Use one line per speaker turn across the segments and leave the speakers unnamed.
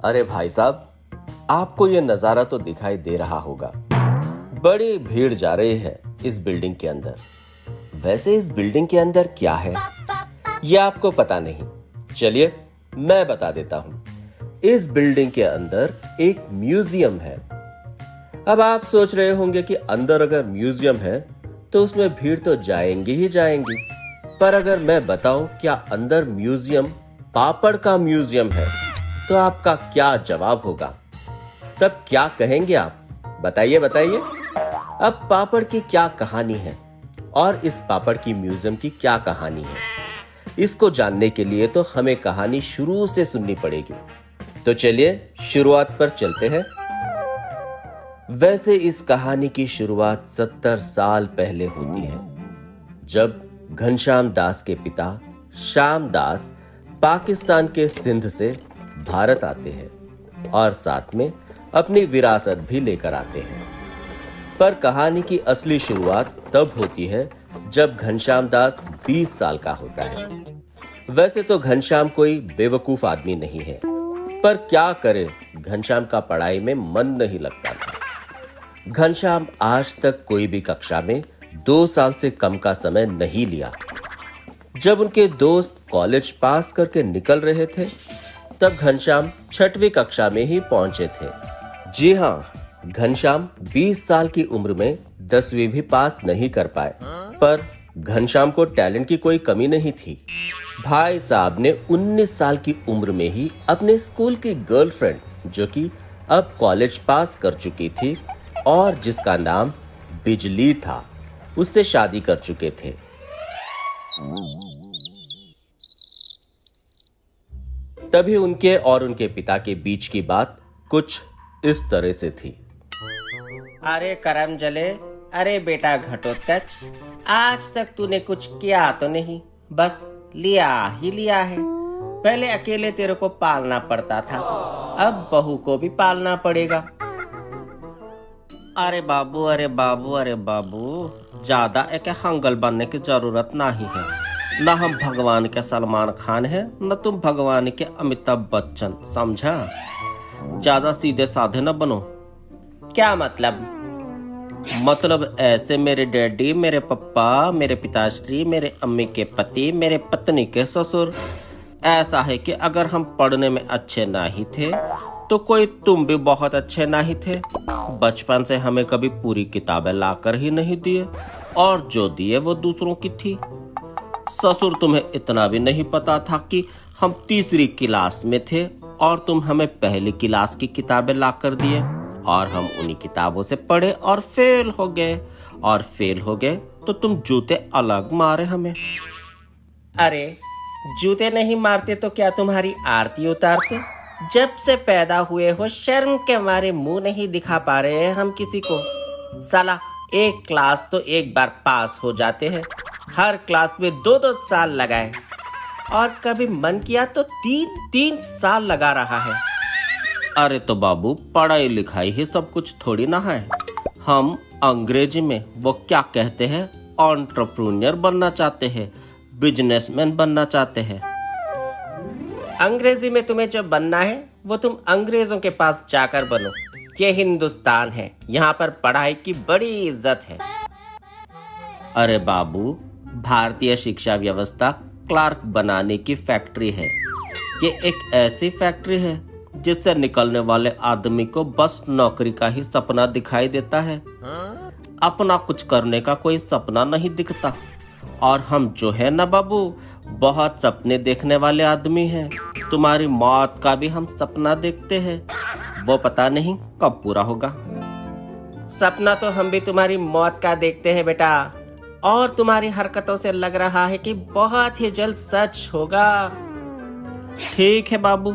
अरे भाई साहब, आपको ये नजारा तो दिखाई दे रहा होगा। बड़ी भीड़ जा रही है इस बिल्डिंग के अंदर। वैसे इस बिल्डिंग के अंदर क्या है ये आपको पता नहीं। चलिए मैं बता देता हूं। इस बिल्डिंग के अंदर एक म्यूजियम है। अब आप सोच रहे होंगे कि अंदर अगर म्यूजियम है तो उसमें भीड़ तो जाएंगी ही जाएंगी। पर अगर मैं बताऊं क्या अंदर म्यूजियम पापड़ का म्यूजियम है तो आपका क्या जवाब होगा? तब क्या कहेंगे आप? बताइए बताइए। अब पापड़ की क्या कहानी है और इस पापड़ की म्यूजियम की क्या कहानी है, इसको जानने के लिए तो हमें कहानी शुरू से सुननी पड़ेगी। तो चलिए शुरुआत पर चलते हैं। वैसे इस कहानी की शुरुआत 70 साल पहले होती है, जब घनश्याम दास के पिता श्याम दास पाकिस्तान के सिंध से भारत आते हैं और साथ में अपनी विरासत भी लेकर आते हैं। पर कहानी की असली शुरुआत तब होती है जब घनश्याम दास 20 साल का होता है। वैसे तो घनश्याम कोई बेवकूफ आदमी नहीं है, पर क्या करे, घनश्याम का पढ़ाई में मन नहीं लगता था। घनश्याम आज तक कोई भी कक्षा में 2 साल से कम का समय नहीं लिया। जब उनके दोस्त कॉलेज पास करके निकल रहे थे तब घनश्याम 6वीं कक्षा में ही पहुंचे थे। जी हाँ, घनश्याम 20 साल की उम्र में 10वीं भी पास नहीं कर पाए। पर घनश्याम को टैलेंट की कोई कमी नहीं थी। भाई साहब ने 19 साल की उम्र में ही अपने स्कूल की गर्लफ्रेंड, जो कि अब कॉलेज पास कर चुकी थी और जिसका नाम बिजली था, उससे शादी कर चुके थे। तभी उनके और उनके पिता के बीच की बात कुछ इस तरह से थी।
अरे करम जले, अरे बेटा घटोत्कच, आज तक तूने कुछ किया तो नहीं, बस लिया ही लिया है। पहले अकेले तेरे को पालना पड़ता था, अब बहू को भी पालना पड़ेगा। अरे बाबू, अरे बाबू, अरे बाबू, ज्यादा एक हंगल बनने की जरूरत नहीं है। न हम भगवान के सलमान खान हैं, न तुम भगवान के अमिताभ बच्चन, समझा? ज्यादा सीधे साधे न बनो। क्या मतलब? मतलब ऐसे मेरे डैडी, मेरे पप्पा, मेरे पिताश्री, मेरे अम्मी के पति, मेरे पत्नी के ससुर। ऐसा है कि अगर हम पढ़ने में अच्छे नहीं थे तो कोई तुम भी बहुत अच्छे नहीं थे। बचपन से हमें कभी पूरी किताबें लाकर ही नहीं दिए, और जो दिए वो दूसरों की थी। ससुर, तुम्हें इतना भी नहीं पता था कि हम 3री क्लास में थे और तुम हमें पहली क्लास की किताबें लाकर दिए, और हम उन्हीं किताबों से पढ़े और फेल हो गए, और फेल हो गए तो तुम जूते अलग मारे हमें। अरे जूते नहीं मारते तो क्या तुम्हारी आरती उतारते? जब से पैदा हुए हो शर्म के मारे मुंह नहीं दिखा पा रहे हैं हम किसी को। साला एक क्लास तो एक बार पास हो जाते हैं, हर क्लास में 2-2 साल लगाए, और कभी मन किया तो 3-3 साल लगा रहा है। अरे तो बाबू, पढ़ाई लिखाई ही सब कुछ थोड़ी ना है। हम अंग्रेजी में वो क्या कहते हैं, एंटरप्रेन्योर बनना चाहते हैं, बिजनेसमैन बनना चाहते हैं। अंग्रेजी में तुम्हें जो बनना है वो तुम अंग्रेजों के पास जाकर बनो। ये हिंदुस्तान है, यहाँ पर पढ़ाई की बड़ी इज्जत है। अरे बाबू, भारतीय शिक्षा व्यवस्था क्लार्क बनाने की फैक्ट्री है। ये एक ऐसी फैक्ट्री है जिससे निकलने वाले आदमी को बस नौकरी का ही सपना दिखाई देता है, अपना कुछ करने का कोई सपना नहीं दिखता। और हम जो है ना बाबू, बहुत सपने देखने वाले आदमी हैं। तुम्हारी मौत का भी हम सपना देखते हैं, वो पता नहीं कब पूरा होगा। सपना तो हम भी तुम्हारी मौत का देखते हैं बेटा, और तुम्हारी हरकतों से लग रहा है कि बहुत ही जल्द सच होगा। ठीक है बाबू,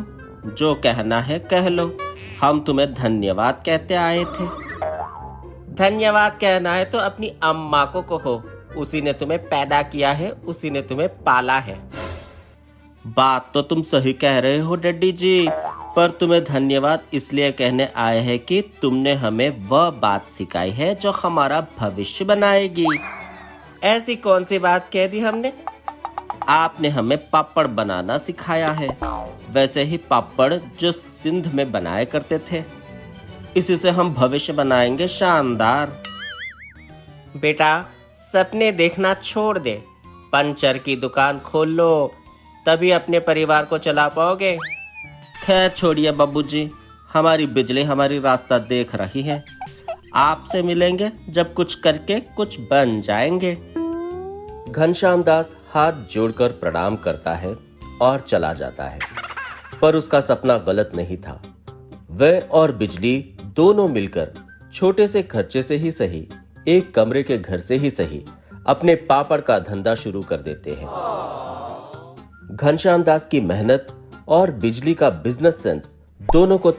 जो कहना है कह लो, हम तुम्हें धन्यवाद कहते आए थे। धन्यवाद कहना है तो अपनी अम्मा को कहो, उसी ने तुम्हें पैदा किया है, उसी ने तुम्हें पाला है। बात तो तुम सही कह रहे हो डैडी जी, पर तुम्हें धन्यवाद इसलिए कहने आए हैं कि तुमने हमें वह बात सिखाई है जो हमारा भविष्य बनाएगी। ऐसी कौन सी बात कह दी हमने? आपने हमें पापड़ बनाना सिखाया है, वैसे ही पापड़ जो सिंध में बनाया करते थे, इसी से हम भविष्य बनाएंगे शानदार।
बेटा, सपने देखना छोड़ दे, पंचर की दुकान खोल लो, तभी अपने परिवार को चला पाओगे।
खैर छोड़िए बाबूजी, हमारी बिजली हमारी रास्ता देख रही है। आपसे मिलेंगे जब कुछ करके कुछ बन जाएंगे।
घनश्याम दास हाथ जोड़कर प्रणाम करता है और चला जाता है, पर उसका सपना गलत नहीं था। वह और बिजली दोनों मिलकर छोटे से खर्चे से ही सही, एक कमरे के घर से ही सही, अपने पापड़ का धंधा शुरू कर देते हैं। घनश्याम दास की मेहनत और बिजली का बिजनेस सेंस दोनों को